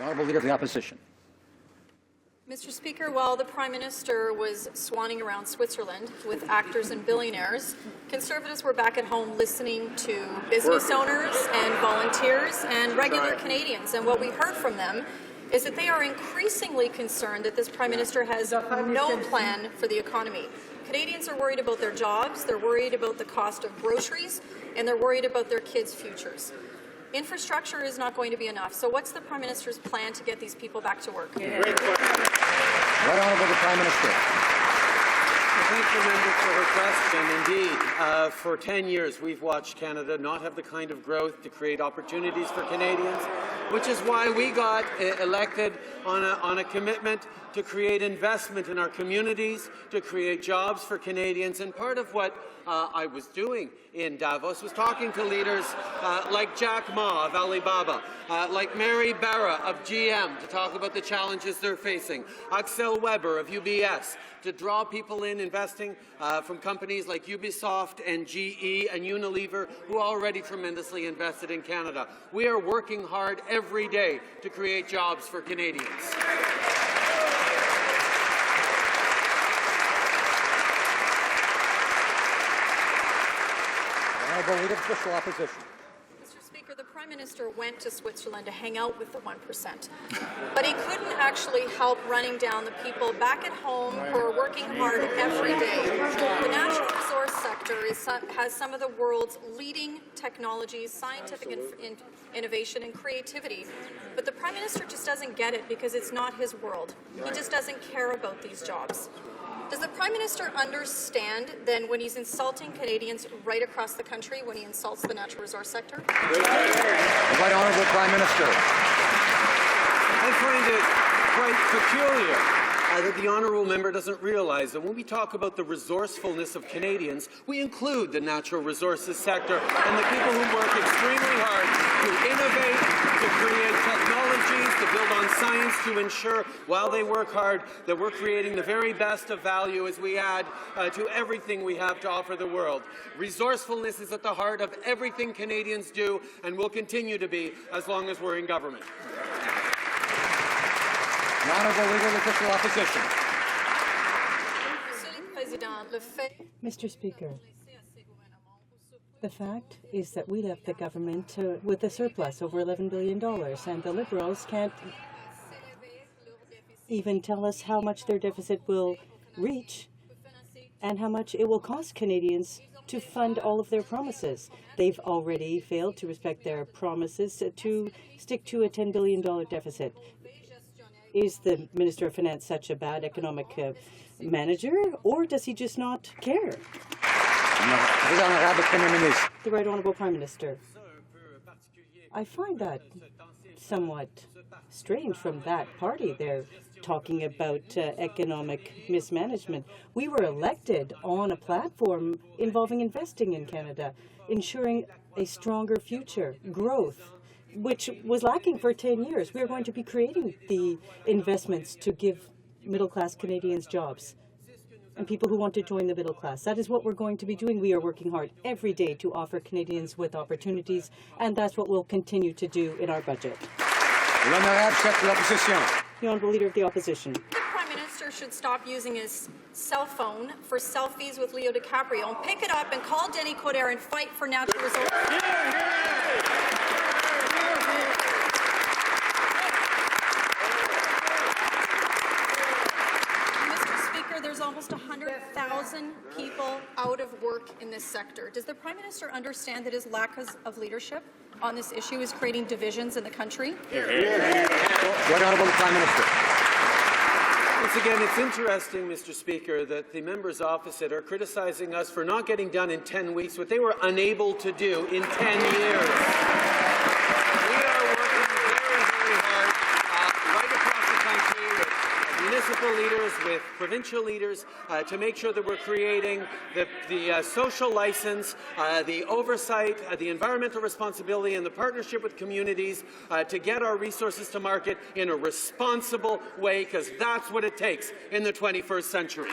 The Honourable Leader of the Opposition. Mr. Speaker, while the Prime Minister was swanning around Switzerland with actors and billionaires, Conservatives were back at home listening to business owners and volunteers and regular Canadians. And what we heard from them is that they are increasingly concerned that this Prime Minister has no plan for the economy. Canadians are worried about their jobs, they're worried about the cost of groceries, and they're worried about their kids' futures. Infrastructure is not going to be enough. So what's the Prime Minister's plan to get these people back to work? Right Honourable the Prime Minister. Thank the member for her question. Indeed, for 10 years we've watched Canada not have the kind of growth to create opportunities for Canadians, which is why we got elected on a commitment to create investment in our communities, to create jobs for Canadians. And part of what I was doing in Davos was talking to leaders like Jack Ma of Alibaba, like Mary Barra of GM to talk about the challenges they're facing, Axel Weber of UBS to draw people in investing from companies like Ubisoft and GE and Unilever, who are already tremendously invested in Canada. We are working hard every day to create jobs for Canadians. Honourable Leader of Official Opposition. Mr. Speaker, the Prime Minister went to Switzerland to hang out with the 1%, but he couldn't actually help running down the people back at home who are working hard every day. The natural resource sector has some of the world's leading technologies, scientific innovation and creativity, but the Prime Minister just doesn't get it because it's not his world. He just doesn't care about these jobs. Does the Prime Minister understand, then, when he's insulting Canadians right across the country, when he insults the natural resource sector? The Right Honourable Prime Minister. I find it quite peculiar that the honourable member doesn't realize that when we talk about the resourcefulness of Canadians, we include the natural resources sector and the people who work extremely hard to innovate, to create technologies, to build on science, to ensure, while they work hard, that we're creating the very best of value as we add to everything we have to offer the world. Resourcefulness is at the heart of everything Canadians do and will continue to be as long as we're in government. The Honourable Leader of the Official Opposition. Mr. Speaker, the fact is that we left the government with a surplus over $11 billion, and the Liberals can't even tell us how much their deficit will reach and how much it will cost Canadians to fund all of their promises. They've already failed to respect their promises to stick to a $10 billion deficit. Is the Minister of Finance such a bad economic manager, or does he just not care? The Right Honourable Prime Minister. I find that somewhat strange from that party. They're talking about economic mismanagement. We were elected on a platform involving investing in Canada, ensuring a stronger future, growth, which was lacking for 10 years. We are going to be creating the investments to give middle-class Canadians jobs and people who want to join the middle class. That is what we're going to be doing. We are working hard every day to offer Canadians with opportunities, and that's what we'll continue to do in our budget. The Honourable Leader of the Opposition. The Prime Minister should stop using his cell phone for selfies with Leo DiCaprio and pick it up and call Denny Coderre and fight for natural resources. There's almost 100,000 people out of work in this sector. Does the Prime Minister understand that his lack of leadership on this issue is creating divisions in the country? Right Honourable Prime Minister. Once again, it's interesting, Mr. Speaker, that the members opposite are criticizing us for not getting done in 10 weeks what they were unable to do in 10 years. We are working very, very hard right across the country with municipal leaders, with provincial leaders, to make sure that we're creating the social license, the oversight, the environmental responsibility, and the partnership with communities to get our resources to market in a responsible way, because that's what it takes in the 21st century.